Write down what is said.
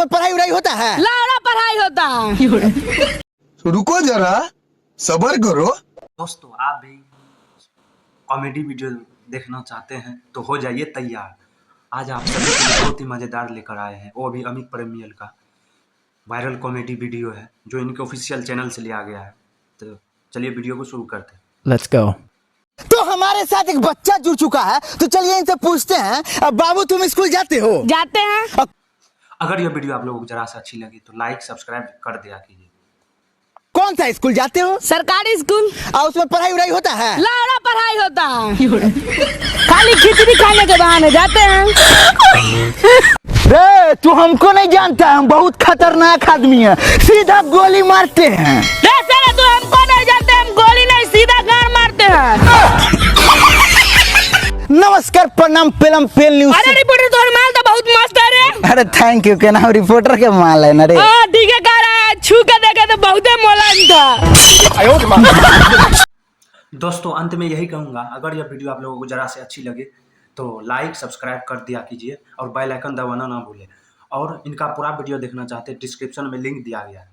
उसमें पढ़ाई उड़ाई होता है? लाड़ा पढ़ाई होता है। रुको जरा, सब्र करो। दोस्तों आप भी कॉमेडी वीडियो देखना चाहते हैं तो हो जाइए तैयार। आज आप सभी के लिए बहुत ही मज़ेदार लेकर आए हैं, वो भी अमित प्रेमियल का वायरल कॉमेडी वीडियो है जो इनके ऑफिशियल चैनल से लिया गया है। तो चलिए वीडियो को शुरू करते हैं। Let's go. तो हमारे साथ एक बच्चा जुड़ चुका है, तो चलिए इनसे पूछते हैं। अब बाबू तुम स्कूल जाते हो? जाते हैं। अगर यह वीडियो आप लोगों को जरा सा अच्छी लगी तो लाइक सब्सक्राइब कर दिया कीजिए। कौन सा स्कूल जाते हो? सरकारी स्कूल। और उसमें पढ़ाई उड़ाई होता है? लाड़ा पढ़ाई होता है। खाली खिचड़ी खाने के बहाने जाते हैं। रे तू हमको नहीं जानता, हम बहुत खतरनाक आदमी है, सीधा गोली मारते हैं। तू हमको नहीं जानते, हम गोली नहीं सीधा गाड़ मारते हैं। नमस्कार, प्रणाम, पेलम पेल न्यूज। अरे रिपोर्टर तो माल तो बहुत मस्त है रे। अरे थैंक यू, कहना रिपोर्टर के माल है ना रे। ठीक है, कह रहा है छू के देखे तो बहुत मुलायम था। दोस्तों अंत में यही कहूँगा, अगर यह वीडियो आप लोगों को जरा से अच्छी लगे तो लाइक सब्सक्राइब कर दिया कीजिए और बेल आइकन दबाना ना भूलें। और इनका पूरा वीडियो देखना चाहते हैं डिस्क्रिप्शन में लिंक दिया गया है।